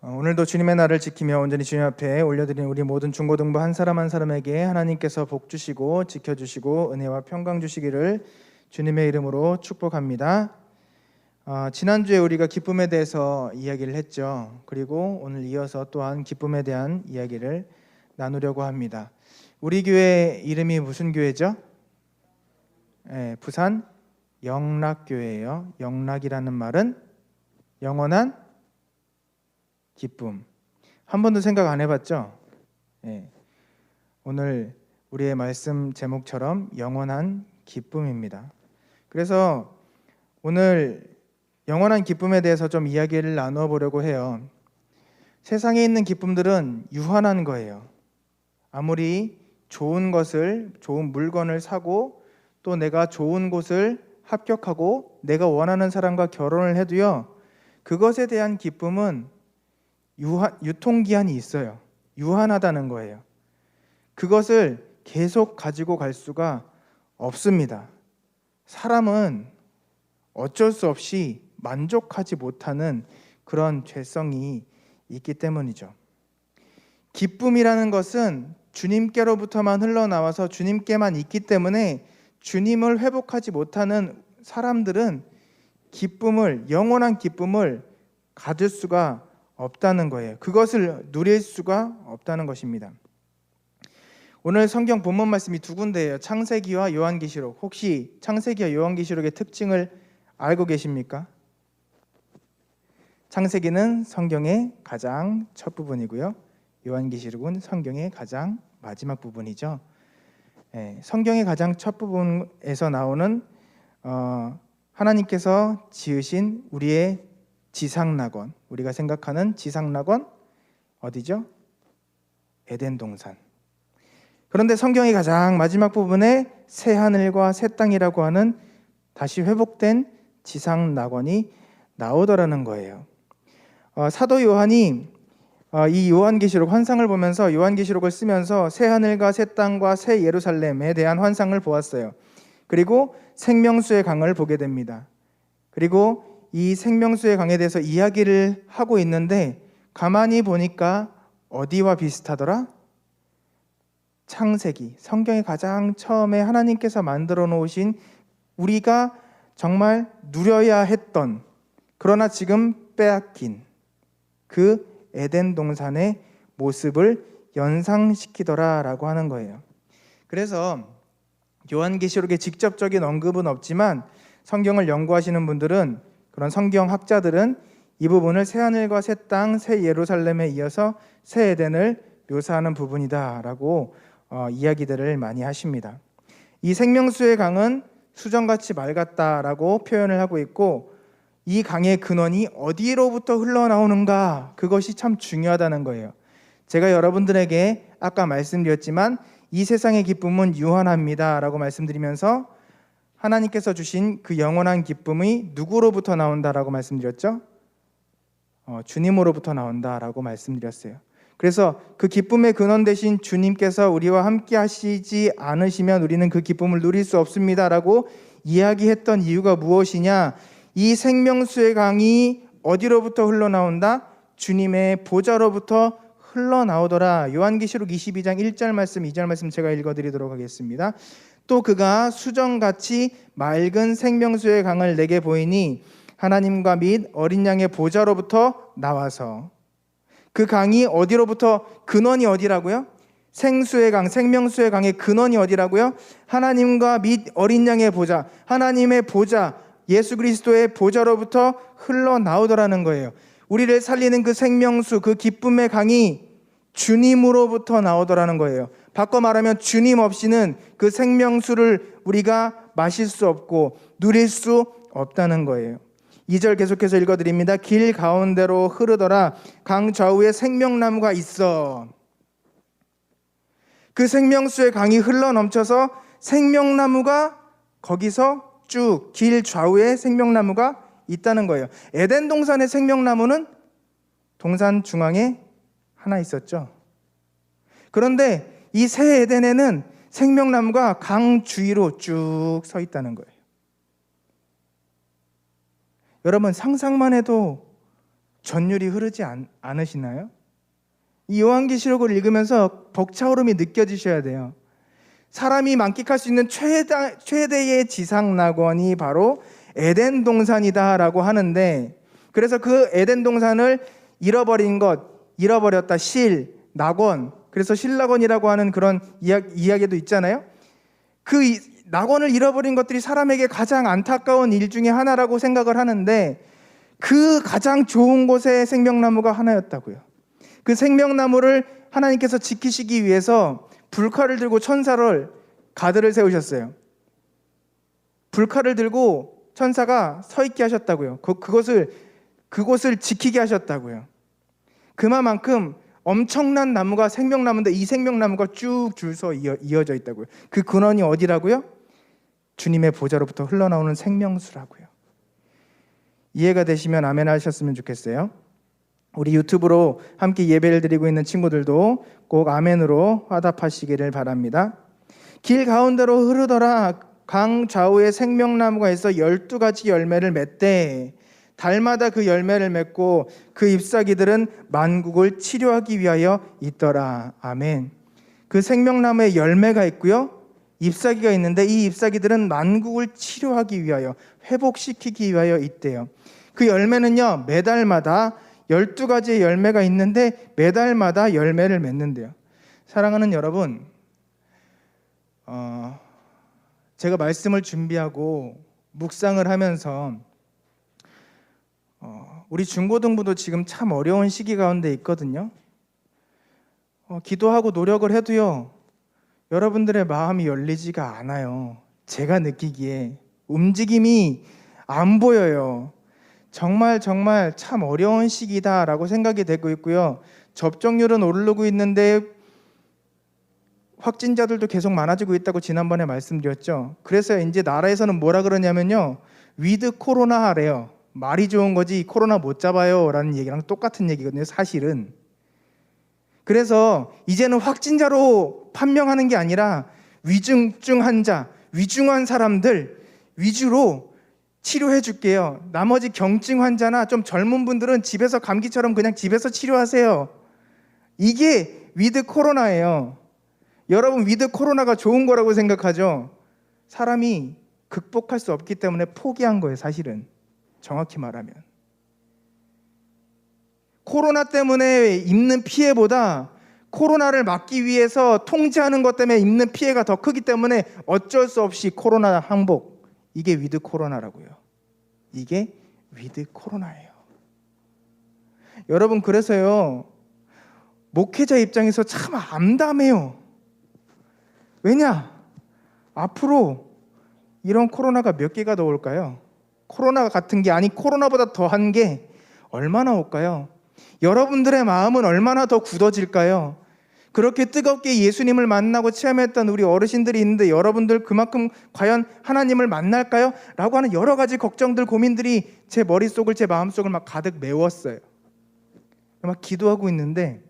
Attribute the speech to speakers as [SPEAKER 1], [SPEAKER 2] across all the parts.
[SPEAKER 1] 오늘도 주님의 날을 지키며 온전히 주님 앞에 올려드리는 우리 모든 중고등부 한 사람 한 사람에게 하나님께서 복 주시고 지켜주시고 은혜와 평강 주시기를 주님의 이름으로 축복합니다. 지난주에 우리가 기쁨에 대해서 이야기를 했죠. 그리고 오늘 이어서 또한 기쁨에 대한 이야기를 나누려고 합니다. 우리 교회 이름이 무슨 교회죠? 부산 영락교회예요. 영락이라는 말은 영원한 기쁨. 한 번도 생각 안 해봤죠? 오늘 우리의 말씀 제목처럼 영원한 기쁨입니다. 그래서 오늘 영원한 기쁨에 대해서 좀 이야기를 나누어 보려고 해요. 세상에 있는 기쁨들은 유한한 거예요. 아무리 좋은 물건을 사고 또 내가 좋은 곳을 합격하고 내가 원하는 사람과 결혼을 해도요, 그것에 대한 기쁨은 유통기한이 있어요. 유한하다는 거예요. 그것을 계속 가지고 갈 수가 없습니다. 사람은 어쩔 수 없이 만족하지 못하는 그런 죄성이 있기 때문이죠. 기쁨이라는 것은 주님께로부터만 흘러나와서 주님께만 있기 때문에 주님을 회복하지 못하는 사람들은 영원한 기쁨을 가질 수가 없다는 거예요. 그것을 누릴 수가 없다는 것입니다. 오늘 성경 본문 말씀이 두 군데예요. 창세기와 요한계시록. 혹시 창세기와 요한계시록의 특징을 알고 계십니까? 창세기는 성경의 가장 첫 부분이고요. 요한계시록은 성경의 가장 마지막 부분이죠. 성경의 가장 첫 부분에서 나오는 하나님께서 지으신 우리의 지상낙원, 우리가 생각하는 지상낙원 어디죠? 에덴 동산. 그런데 성경의 가장 마지막 부분에 새 하늘과 새 땅이라고 하는 다시 회복된 지상낙원이 나오더라는 거예요. 사도 요한이 이 요한계시록 환상을 보면서 요한계시록을 쓰면서 새 하늘과 새 땅과 새 예루살렘에 대한 환상을 보았어요. 그리고 생명수의 강을 보게 됩니다. 그리고 이 생명수의 강에 대해서 이야기를 하고 있는데 가만히 보니까 어디와 비슷하더라? 창세기, 성경의 가장 처음에 하나님께서 만들어 놓으신 우리가 정말 누려야 했던 그러나 지금 빼앗긴 그 에덴 동산의 모습을 연상시키더라라고 하는 거예요. 그래서 요한계시록의 직접적인 언급은 없지만 성경을 연구하시는 분들은, 그런 성경학자들은 이 부분을 새 하늘과 새 땅, 새 예루살렘에 이어서 새 에덴을 묘사하는 부분이다라고 이야기들을 많이 하십니다. 이 생명수의 강은 수정같이 맑았다라고 표현을 하고 있고, 이 강의 근원이 어디로부터 흘러나오는가, 그것이 참 중요하다는 거예요. 제가 여러분들에게 아까 말씀드렸지만 이 세상의 기쁨은 유한합니다 라고 말씀드리면서 하나님께서 주신 그 영원한 기쁨이 누구로부터 나온다라고 말씀드렸죠? 주님으로부터 나온다라고 말씀드렸어요. 그래서 그 기쁨의 근원 되신 주님께서 우리와 함께 하시지 않으시면 우리는 그 기쁨을 누릴 수 없습니다라고 이야기했던 이유가 무엇이냐? 이 생명수의 강이 어디로부터 흘러나온다? 주님의 보좌로부터 흘러나오더라. 요한계시록 22장 1절 말씀, 2절 말씀 제가 읽어드리도록 하겠습니다. 또 그가 수정같이 맑은 생명수의 강을 내게 보이니 하나님과 및 어린 양의 보좌로부터 나와서, 그 강이 어디로부터, 근원이 어디라고요? 생수의 강, 생명수의 강의 근원이 어디라고요? 하나님과 및 어린 양의 보좌, 하나님의 보좌, 예수 그리스도의 보좌로부터 흘러나오더라는 거예요. 우리를 살리는 그 생명수, 그 기쁨의 강이 주님으로부터 나오더라는 거예요. 바꿔 말하면 주님 없이는 그 생명수를 우리가 마실 수 없고 누릴 수 없다는 거예요. 2절 계속해서 읽어드립니다. 길 가운데로 흐르더라. 강 좌우에 생명나무가 있어. 그 생명수의 강이 흘러넘쳐서 생명나무가 거기서 쭉 길 좌우에 생명나무가 있다는 거예요. 에덴 동산의 생명나무는 동산 중앙에 하나 있었죠. 그런데 이 새 에덴에는 생명나무가 강 주위로 쭉 서 있다는 거예요. 여러분 상상만 해도 전율이 흐르지 않으시나요? 이 요한계시록을 읽으면서 벅차오름이 느껴지셔야 돼요. 사람이 만끽할 수 있는 최대의 지상낙원이 바로 에덴 동산이다라고 하는데, 그래서 그 에덴 동산을 잃어버렸다, 낙원, 그래서 실낙원이라고 하는 그런 이야기도 있잖아요. 그 낙원을 잃어버린 것들이 사람에게 가장 안타까운 일 중에 하나라고 생각을 하는데, 그 가장 좋은 곳에 생명나무가 하나였다고요. 그 생명나무를 하나님께서 지키시기 위해서 불칼을 들고 천사를 가드를 세우셨어요. 불칼을 들고 천사가 서 있게 하셨다고요. 그곳을 지키게 하셨다고요. 그만큼 엄청난 나무가 생명나무인데, 이 생명나무가 쭉 줄서 이어져 있다고요. 그 근원이 어디라고요? 주님의 보좌로부터 흘러나오는 생명수라고요. 이해가 되시면 아멘 하셨으면 좋겠어요. 우리 유튜브로 함께 예배를 드리고 있는 친구들도 꼭 아멘으로 화답하시기를 바랍니다. 길 가운데로 흐르더라. 강 좌우에 생명나무가 있어 12가지 열매를 맺되 달마다 그 열매를 맺고 그 잎사귀들은 만국을 치료하기 위하여 있더라. 아멘. 그 생명나무에 열매가 있고요, 잎사귀가 있는데 이 잎사귀들은 만국을 치료하기 위하여, 회복시키기 위하여 있대요. 그 열매는요, 매달마다 12가지의 열매가 있는데 매달마다 열매를 맺는데요. 사랑하는 여러분, 제가 말씀을 준비하고 묵상을 하면서 우리 중고등부도 지금 참 어려운 시기 가운데 있거든요. 기도하고 노력을 해도요, 여러분들의 마음이 열리지가 않아요. 제가 느끼기에 움직임이 안 보여요. 정말 참 어려운 시기다라고 생각이 되고 있고요. 접종률은 오르고 있는데 확진자들도 계속 많아지고 있다고 지난번에 말씀드렸죠. 그래서 이제 나라에서는 뭐라 그러냐면요, 위드 코로나 하래요. 말이 좋은 거지 코로나 못 잡아요 라는 얘기랑 똑같은 얘기거든요, 사실은. 그래서 이제는 확진자로 판명하는 게 아니라 위중증 환자, 위중한 사람들 위주로 치료해 줄게요. 나머지 경증 환자나 좀 젊은 분들은 집에서 감기처럼 그냥 집에서 치료하세요. 이게 위드 코로나예요. 여러분, 위드 코로나가 좋은 거라고 생각하죠? 사람이 극복할 수 없기 때문에 포기한 거예요, 사실은. 정확히 말하면. 코로나 때문에 입는 피해보다 코로나를 막기 위해서 통제하는 것 때문에 입는 피해가 더 크기 때문에 어쩔 수 없이 코로나 항복. 이게 위드 코로나라고요. 이게 위드 코로나예요. 여러분, 그래서요, 목회자 입장에서 참 암담해요. 왜냐? 앞으로 이런 코로나가 몇 개가 더 올까요? 코로나 같은 게, 아니 코로나보다 더한 게 얼마나 올까요? 여러분들의 마음은 얼마나 더 굳어질까요? 그렇게 뜨겁게 예수님을 만나고 체험했던 우리 어르신들이 있는데 여러분들 그만큼 과연 하나님을 만날까요? 라고 하는 여러 가지 걱정들, 고민들이 제 머릿속을, 제 마음속을 막 가득 메웠어요. 막 기도하고 있는데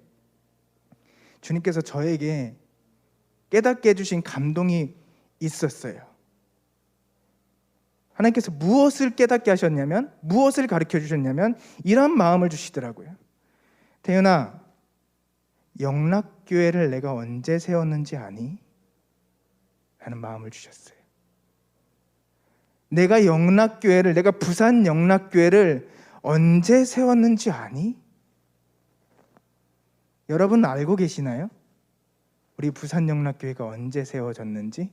[SPEAKER 1] 주님께서 저에게 깨닫게 해주신 감동이 있었어요. 하나님께서 무엇을 깨닫게 하셨냐면, 무엇을 가르쳐 주셨냐면 이런 마음을 주시더라고요. 태윤아, 영락교회를 내가 언제 세웠는지 아니? 라는 마음을 주셨어요. 내가 부산 영락교회를 언제 세웠는지 아니? 여러분 알고 계시나요? 우리 부산 영락교회가 언제 세워졌는지?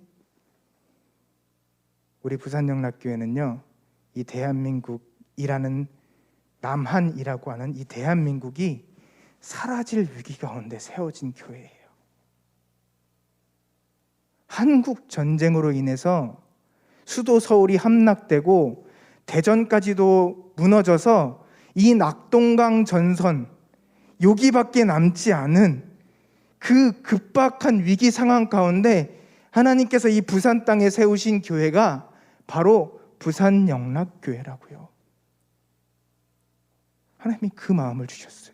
[SPEAKER 1] 우리 부산 영락교회는요, 이 대한민국이라는, 남한이라고 하는 이 대한민국이 사라질 위기 가운데 세워진 교회예요. 한국 전쟁으로 인해서 수도 서울이 함락되고 대전까지도 무너져서 이 낙동강 전선, 여기밖에 남지 않은 그 급박한 위기 상황 가운데 하나님께서 이 부산 땅에 세우신 교회가 바로 부산 영락교회라고요. 하나님이 그 마음을 주셨어요.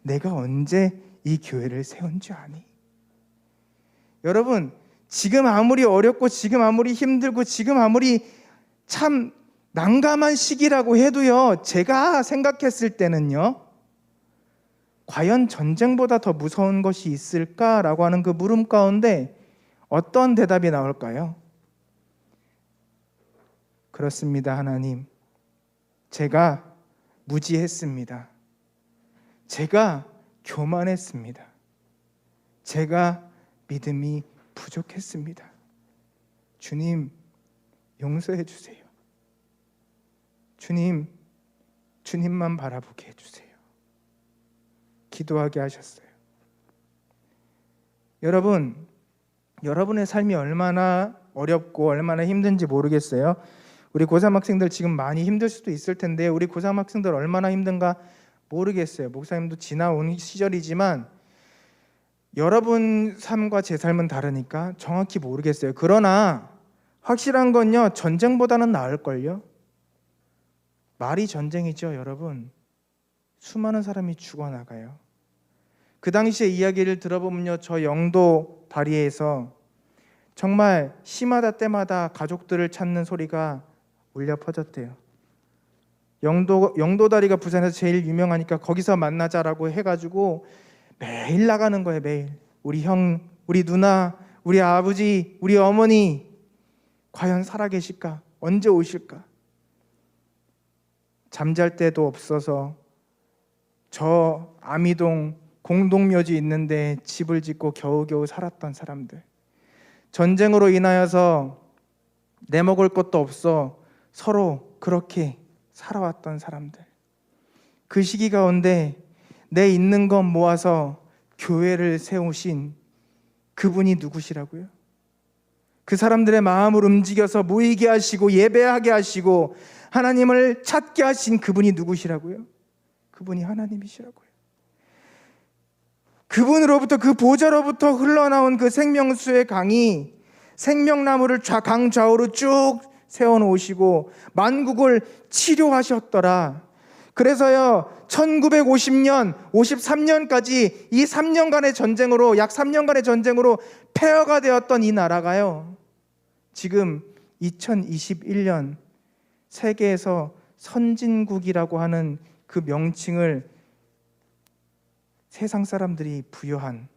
[SPEAKER 1] 내가 언제 이 교회를 세운 줄 아니? 여러분, 지금 아무리 어렵고 지금 아무리 힘들고 지금 아무리 참 난감한 시기라고 해도요, 제가 생각했을 때는요, 과연 전쟁보다 더 무서운 것이 있을까라고 하는 그 물음 가운데 어떤 대답이 나올까요? 그렇습니다, 하나님. 제가 무지했습니다. 제가 교만했습니다. 제가 믿음이 부족했습니다. 주님, 용서해 주세요. 주님, 주님만 바라보게 해주세요. 기도하게 하셨어요. 여러분, 여러분의 삶이 얼마나 어렵고 얼마나 힘든지 모르겠어요. 우리 고3 학생들 지금 많이 힘들 수도 있을 텐데 우리 고3 학생들 얼마나 힘든가 모르겠어요. 목사님도 지나온 시절이지만 여러분 삶과 제 삶은 다르니까 정확히 모르겠어요. 그러나 확실한 건요, 전쟁보다는 나을걸요. 말이 전쟁이죠, 여러분. 수많은 사람이 죽어나가요. 그 당시의 이야기를 들어보면요, 저 영도 다리에서 정말 시마다 때마다 가족들을 찾는 소리가 울려 퍼졌대요. 영도 다리가 부산에서 제일 유명하니까 거기서 만나자라고 해가지고 매일 나가는 거예요. 매일 우리 형, 우리 누나, 우리 아버지, 우리 어머니 과연 살아계실까? 언제 오실까? 잠잘 때도 없어서 저 아미동 공동묘지 있는데 집을 짓고 겨우겨우 살았던 사람들, 전쟁으로 인하여서 내 먹을 것도 없어 서로 그렇게 살아왔던 사람들, 그 시기 가운데 내 있는 것 모아서 교회를 세우신 그분이 누구시라고요? 그 사람들의 마음을 움직여서 모이게 하시고 예배하게 하시고 하나님을 찾게 하신 그분이 누구시라고요? 그분이 하나님이시라고요. 그분으로부터, 그 보좌로부터 흘러나온 그 생명수의 강이 생명나무를 강 좌우로 쭉 세워놓으시고 만국을 치료하셨더라. 그래서요, 1950년, 53년까지 이 3년간의 전쟁으로, 약 3년간의 전쟁으로 폐허가 되었던 이 나라가요, 지금 2021년 세계에서 선진국이라고 하는 그 명칭을 세상 사람들이 부여한,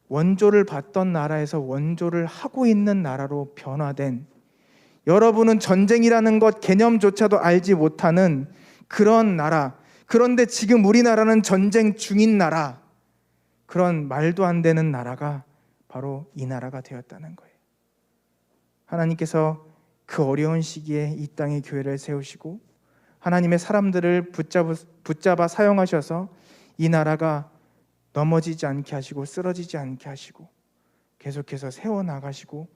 [SPEAKER 1] 원조를 받던 나라에서 원조를 하고 있는 나라로 변화된, 여러분은 전쟁이라는 것 개념조차도 알지 못하는 그런 나라, 그런데 지금 우리나라는 전쟁 중인 나라, 그런 말도 안 되는 나라가 바로 이 나라가 되었다는 거예요. 하나님께서 그 어려운 시기에 이 땅에 교회를 세우시고 하나님의 사람들을 붙잡아 사용하셔서 이 나라가 넘어지지 않게 하시고 쓰러지지 않게 하시고 계속해서 세워나가셔서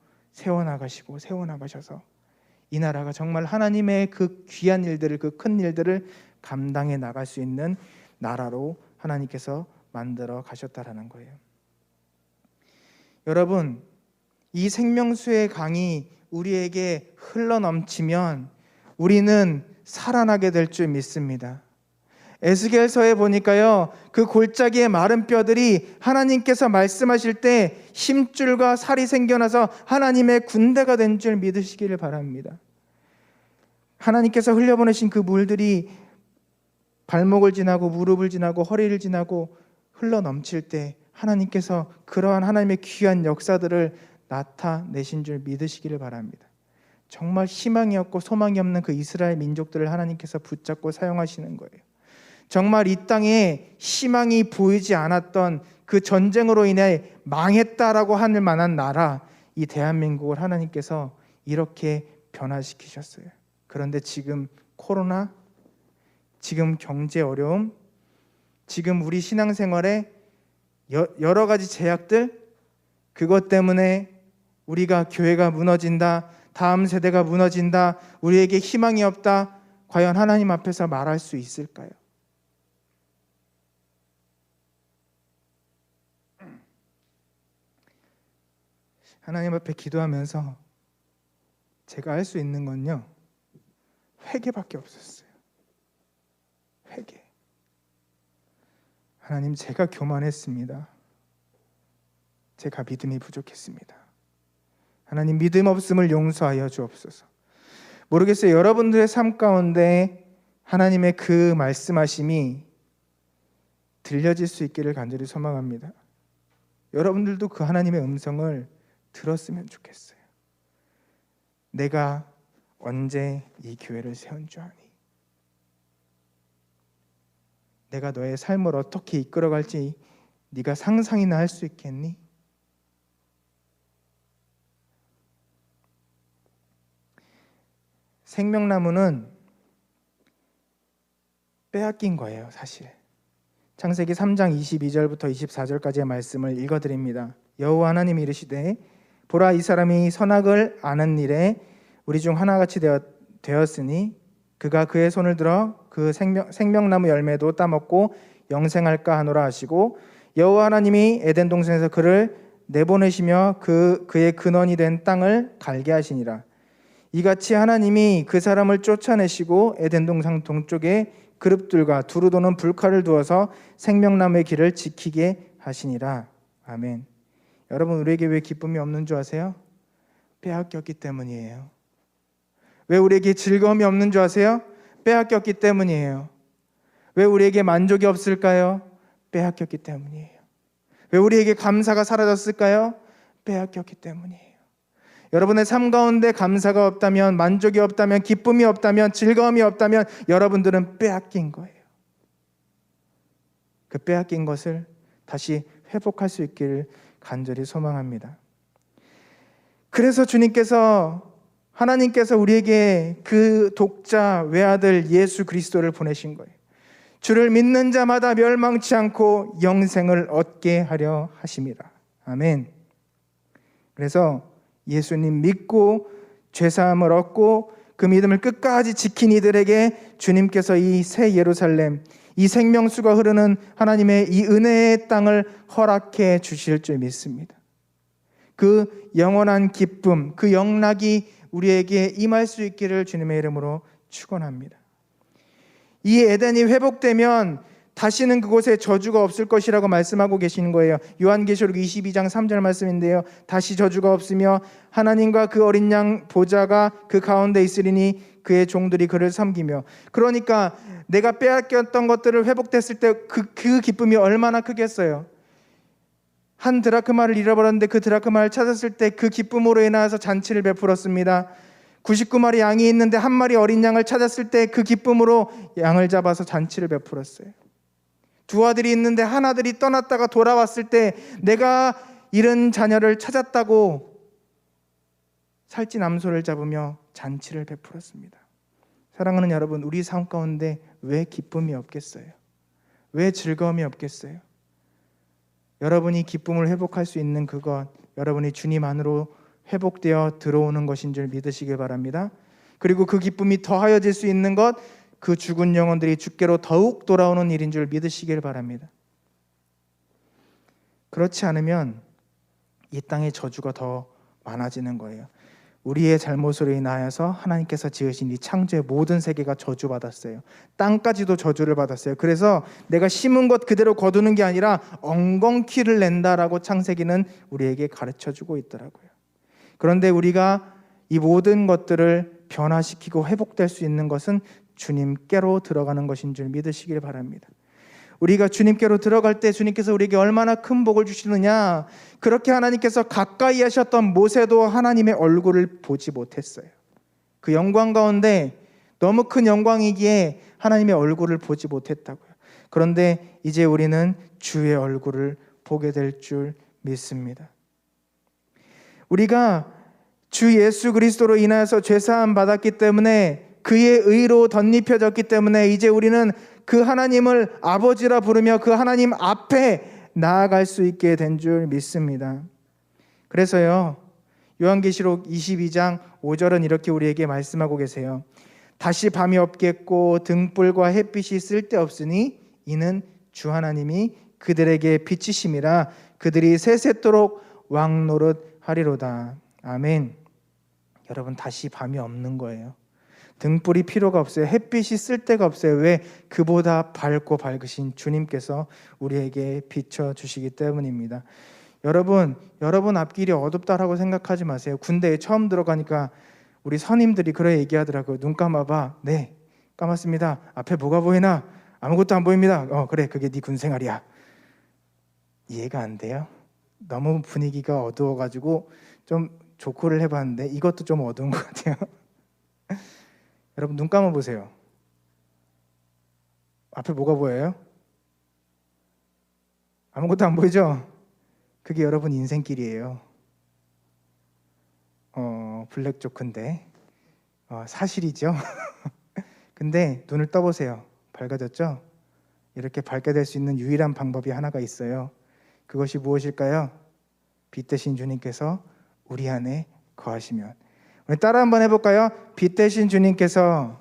[SPEAKER 1] 이 나라가 정말 하나님의 그 귀한 일들을, 그 큰 일들을 감당해 나갈 수 있는 나라로 하나님께서 만들어 가셨다라는 거예요. 여러분, 이 생명수의 강이 우리에게 흘러넘치면 우리는 살아나게 될 줄 믿습니다. 에스겔서에 보니까요, 그 골짜기의 마른 뼈들이 하나님께서 말씀하실 때 힘줄과 살이 생겨나서 하나님의 군대가 된 줄 믿으시기를 바랍니다. 하나님께서 흘려보내신 그 물들이 발목을 지나고 무릎을 지나고 허리를 지나고 흘러넘칠 때 하나님께서 그러한 하나님의 귀한 역사들을 나타내신 줄 믿으시기를 바랍니다. 정말 희망이 없고 소망이 없는 그 이스라엘 민족들을 하나님께서 붙잡고 사용하시는 거예요. 정말 이 땅에 희망이 보이지 않았던 그 전쟁으로 인해 망했다라고 할 만한 나라, 이 대한민국을 하나님께서 이렇게 변화시키셨어요. 그런데 지금 코로나, 지금 경제 어려움, 지금 우리 신앙생활에 여러 가지 제약들, 그것 때문에 우리가 교회가 무너진다, 다음 세대가 무너진다, 우리에게 희망이 없다, 과연 하나님 앞에서 말할 수 있을까요? 하나님 앞에 기도하면서 제가 할 수 있는 건요, 회개밖에 없었어요. 회개. 하나님, 제가 교만했습니다. 제가 믿음이 부족했습니다. 하나님, 믿음 없음을 용서하여 주옵소서. 모르겠어요. 여러분들의 삶 가운데 하나님의 그 말씀하심이 들려질 수 있기를 간절히 소망합니다. 여러분들도 그 하나님의 음성을 들었으면 좋겠어요. 내가 언제 이 교회를 세운 줄 아니? 내가 너의 삶을 어떻게 이끌어갈지 네가 상상이나 할 수 있겠니? 생명나무는 빼앗긴 거예요, 사실. 창세기 3장 22절부터 24절까지의 말씀을 읽어드립니다. 여호와 하나님이 이르시되 보라, 이 사람이 선악을 아는 일에 우리 중 하나같이 되었으니 그가 그의 손을 들어 그 생명나무 열매도 따먹고 영생할까 하노라 하시고, 여호와 하나님이 에덴 동산에서 그를 내보내시며 그의 근원이 된 땅을 갈게 하시니라. 이같이 하나님이 그 사람을 쫓아내시고 에덴 동산 동쪽에 그룹들과 두루 도는 불칼을 두어서 생명나무의 길을 지키게 하시니라. 아멘. 여러분, 우리에게 왜 기쁨이 없는 줄 아세요? 빼앗겼기 때문이에요. 왜 우리에게 즐거움이 없는 줄 아세요? 빼앗겼기 때문이에요. 왜 우리에게 만족이 없을까요? 빼앗겼기 때문이에요. 왜 우리에게 감사가 사라졌을까요? 빼앗겼기 때문이에요. 여러분의 삶 가운데 감사가 없다면, 만족이 없다면, 기쁨이 없다면, 즐거움이 없다면 여러분들은 빼앗긴 거예요. 그 빼앗긴 것을 다시 회복할 수 있기를 간절히 소망합니다. 그래서 하나님께서 우리에게 그 독자 외아들 예수 그리스도를 보내신 거예요. 주를 믿는 자마다 멸망치 않고 영생을 얻게 하려 하심이라. 아멘. 그래서 예수님 믿고 죄사함을 얻고 그 믿음을 끝까지 지킨 이들에게 주님께서 이 새 예루살렘, 이 생명수가 흐르는 하나님의 이 은혜의 땅을 허락해 주실 줄 믿습니다. 그 영원한 기쁨, 그 영락이 우리에게 임할 수 있기를 주님의 이름으로 축원합니다. 이 에덴이 회복되면 다시는 그곳에 저주가 없을 것이라고 말씀하고 계시는 거예요. 요한계시록 22장 3절 말씀인데요. 다시 저주가 없으며 하나님과 그 어린 양 보좌가 그 가운데 있으리니 그의 종들이 그를 섬기며. 그러니까 내가 빼앗겼던 것들을 회복됐을 때 그 기쁨이 얼마나 크겠어요. 한 드라크마를 잃어버렸는데 그 드라크마를 찾았을 때 그 기쁨으로 인하여서 잔치를 베풀었습니다. 99마리 양이 있는데 한 마리 어린 양을 찾았을 때 그 기쁨으로 양을 잡아서 잔치를 베풀었어요. 두 아들이 있는데 한 아들이 떠났다가 돌아왔을 때 내가 잃은 자녀를 찾았다고 살찐 암소를 잡으며 잔치를 베풀었습니다. 사랑하는 여러분, 우리 삶 가운데 왜 기쁨이 없겠어요? 왜 즐거움이 없겠어요? 여러분이 기쁨을 회복할 수 있는 그것, 여러분이 주님 안으로 회복되어 들어오는 것인 줄 믿으시길 바랍니다. 그리고 그 기쁨이 더하여질 수 있는 것, 그 죽은 영혼들이 주께로 더욱 돌아오는 일인 줄 믿으시길 바랍니다. 그렇지 않으면 이 땅의 저주가 더 많아지는 거예요. 우리의 잘못으로 인하여서 하나님께서 지으신 이 창조의 모든 세계가 저주받았어요. 땅까지도 저주를 받았어요. 그래서 내가 심은 것 그대로 거두는 게 아니라 엉겅퀴를 낸다라고 창세기는 우리에게 가르쳐주고 있더라고요. 그런데 우리가 이 모든 것들을 변화시키고 회복될 수 있는 것은 주님께로 들어가는 것인 줄 믿으시길 바랍니다. 우리가 주님께로 들어갈 때 주님께서 우리에게 얼마나 큰 복을 주시느냐. 그렇게 하나님께서 가까이 하셨던 모세도 하나님의 얼굴을 보지 못했어요. 그 영광 가운데 너무 큰 영광이기에 하나님의 얼굴을 보지 못했다고요. 그런데 이제 우리는 주의 얼굴을 보게 될 줄 믿습니다. 우리가 주 예수 그리스도로 인하여서 죄사함 받았기 때문에 그의 의로 덧입혀졌기 때문에 이제 우리는 그 하나님을 아버지라 부르며 그 하나님 앞에 나아갈 수 있게 된 줄 믿습니다. 그래서요, 요한계시록 22장 5절은 이렇게 우리에게 말씀하고 계세요. 다시 밤이 없겠고 등불과 햇빛이 쓸데없으니 이는 주 하나님이 그들에게 빛이심이라 그들이 세세토록 왕노릇 하리로다. 아멘. 여러분, 다시 밤이 없는 거예요. 등불이 필요가 없어요. 햇빛이 쓸데가 없어요. 왜? 그보다 밝고 밝으신 주님께서 우리에게 비춰주시기 때문입니다. 여러분 앞길이 어둡다라고 생각하지 마세요. 군대에 처음 들어가니까 우리 선임들이 그래 얘기하더라고요. 눈 감아봐. 네, 감았습니다. 앞에 뭐가 보이나? 아무것도 안 보입니다. 그래, 그게 네 군생활이야. 이해가 안 돼요? 너무 분위기가 어두워가지고 좀 조코를 해봤는데 이것도 좀 어두운 것 같아요. 여러분 눈 감아보세요. 앞에 뭐가 보여요? 아무것도 안 보이죠? 그게 여러분 인생길이에요. 블랙 조크인데 사실이죠. 근데 눈을 떠보세요. 밝아졌죠? 이렇게 밝게 될 수 있는 유일한 방법이 하나가 있어요. 그것이 무엇일까요? 빛 대신 주님께서 우리 안에 거하시면. 우리 따라 한번 해볼까요? 빛 대신 주님께서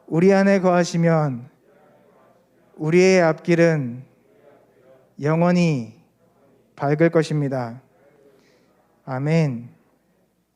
[SPEAKER 1] 우리 안에 거하시면 우리의 앞길은 영원히 밝을 것입니다. 아멘.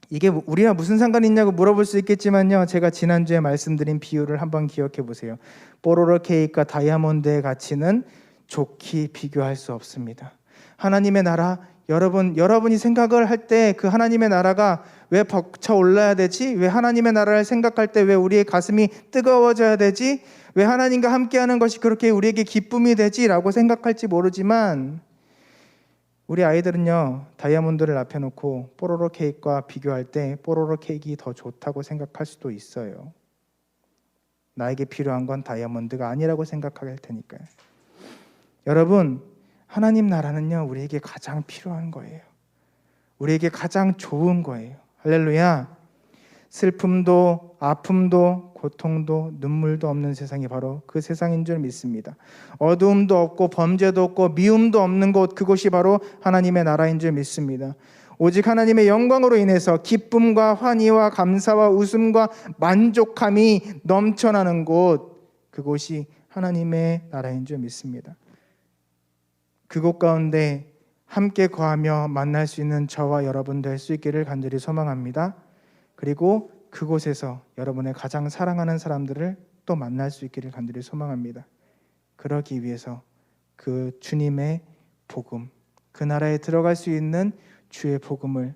[SPEAKER 1] 이게 우리와 무슨 상관이 있냐고 물어볼 수 있겠지만요, 제가 지난주에 말씀드린 비유를 한번 기억해 보세요. 뽀로로 케이크와 다이아몬드의 가치는 좋게 비교할 수 없습니다. 하나님의 나라, 여러분이 생각을 할 때 그 하나님의 나라가 왜 벅차올라야 되지? 왜 하나님의 나라를 생각할 때 왜 우리의 가슴이 뜨거워져야 되지? 왜 하나님과 함께하는 것이 그렇게 우리에게 기쁨이 되지? 라고 생각할지 모르지만 우리 아이들은요, 다이아몬드를 앞에 놓고 뽀로로 케이크와 비교할 때 뽀로로 케이크가 더 좋다고 생각할 수도 있어요. 나에게 필요한 건 다이아몬드가 아니라고 생각할 테니까요. 여러분, 하나님 나라는요, 우리에게 가장 필요한 거예요. 우리에게 가장 좋은 거예요. 할렐루야. 슬픔도 아픔도 고통도 눈물도 없는 세상이 바로 그 세상인 줄 믿습니다. 어두움도 없고 범죄도 없고 미움도 없는 곳, 그곳이 바로 하나님의 나라인 줄 믿습니다. 오직 하나님의 영광으로 인해서 기쁨과 환희와 감사와 웃음과 만족함이 넘쳐나는 곳, 그곳이 하나님의 나라인 줄 믿습니다. 그곳 가운데 함께 거하며 만날 수 있는 저와 여러분 될 수 있기를 간절히 소망합니다. 그리고 그곳에서 여러분의 가장 사랑하는 사람들을 또 만날 수 있기를 간절히 소망합니다. 그러기 위해서 그 주님의 복음, 그 나라에 들어갈 수 있는 주의 복음을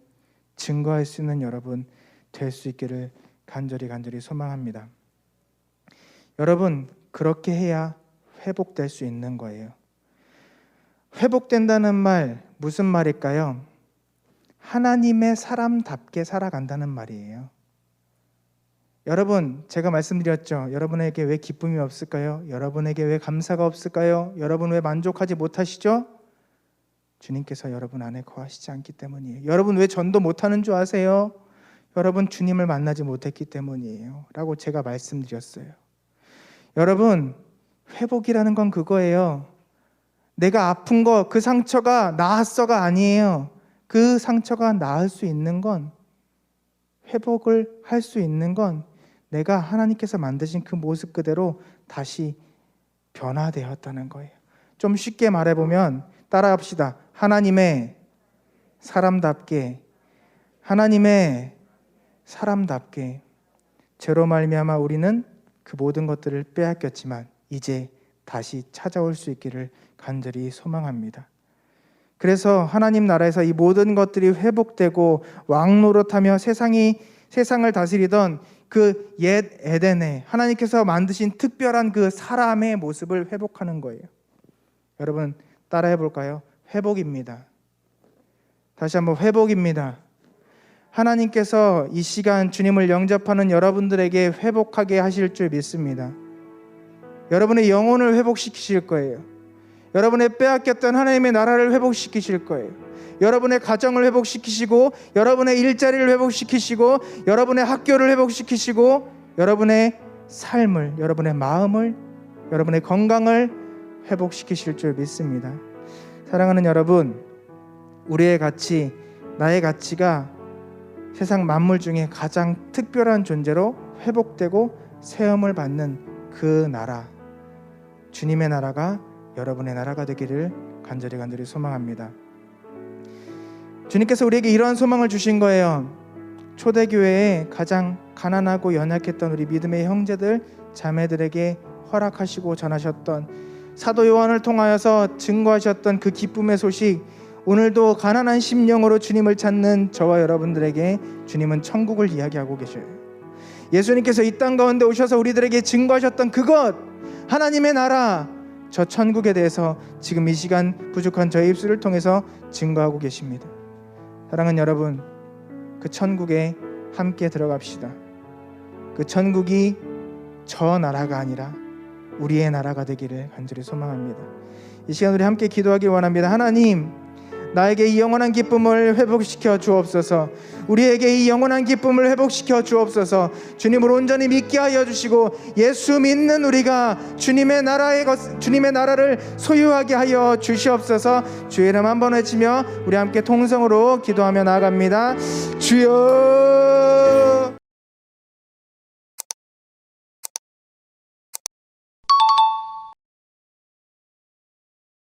[SPEAKER 1] 증거할 수 있는 여러분 될 수 있기를 간절히 소망합니다. 여러분, 그렇게 해야 회복될 수 있는 거예요. 회복된다는 말 무슨 말일까요? 하나님의 사람답게 살아간다는 말이에요. 여러분, 제가 말씀드렸죠. 여러분에게 왜 기쁨이 없을까요? 여러분에게 왜 감사가 없을까요? 여러분 왜 만족하지 못하시죠? 주님께서 여러분 안에 거하시지 않기 때문이에요. 여러분 왜 전도 못하는 줄 아세요? 여러분 주님을 만나지 못했기 때문이에요 라고 제가 말씀드렸어요. 여러분, 회복이라는 건 그거예요. 내가 아픈 거, 그 상처가 나았어가 아니에요. 그 상처가 나을 수 있는 건, 회복을 할 수 있는 건 내가 하나님께서 만드신 그 모습 그대로 다시 변화되었다는 거예요. 좀 쉽게 말해보면 따라합시다. 하나님의 사람답게, 하나님의 사람답게. 죄로 말미암아 우리는 그 모든 것들을 빼앗겼지만 이제 다시 찾아올 수 있기를 간절히 소망합니다. 그래서 하나님 나라에서 이 모든 것들이 회복되고 왕노릇하며 세상을 다스리던 그 옛 에덴에 하나님께서 만드신 특별한 그 사람의 모습을 회복하는 거예요. 여러분 따라해 볼까요? 회복입니다. 다시 한번 회복입니다. 하나님께서 이 시간 주님을 영접하는 여러분들에게 회복하게 하실 줄 믿습니다. 여러분의 영혼을 회복시키실 거예요. 여러분의 빼앗겼던 하나님의 나라를 회복시키실 거예요. 여러분의 가정을 회복시키시고, 여러분의 일자리를 회복시키시고, 여러분의 학교를 회복시키시고, 여러분의 삶을, 여러분의 마음을, 여러분의 건강을 회복시키실 줄 믿습니다. 사랑하는 여러분, 우리의 가치, 나의 가치가 세상 만물 중에 가장 특별한 존재로 회복되고 세움을 받는 그 나라, 주님의 나라가 여러분의 나라가 되기를 간절히 소망합니다. 주님께서 우리에게 이러한 소망을 주신 거예요. 초대교회에 가장 가난하고 연약했던 우리 믿음의 형제들, 자매들에게 허락하시고 전하셨던, 사도 요한을 통하여서 증거하셨던 그 기쁨의 소식, 오늘도 가난한 심령으로 주님을 찾는 저와 여러분들에게 주님은 천국을 이야기하고 계셔요. 예수님께서 이 땅 가운데 오셔서 우리들에게 증거하셨던 그것, 하나님의 나라, 저 천국에 대해서 지금 이 시간 부족한 저의 입술을 통해서 증거하고 계십니다. 사랑하는 여러분, 그 천국에 함께 들어갑시다. 그 천국이 저 나라가 아니라 우리의 나라가 되기를 간절히 소망합니다. 이 시간 우리 함께 기도하기 원합니다. 하나님, 나에게 이 영원한 기쁨을 회복시켜 주옵소서. 우리에게 이 영원한 기쁨을 회복시켜 주옵소서. 주님을 온전히 믿게 하여 주시고 예수 믿는 우리가 주님의 나라를 소유하게 하여 주시옵소서. 주의 이름 한번 외치며 우리 함께 통성으로 기도하며 나아갑니다. 주여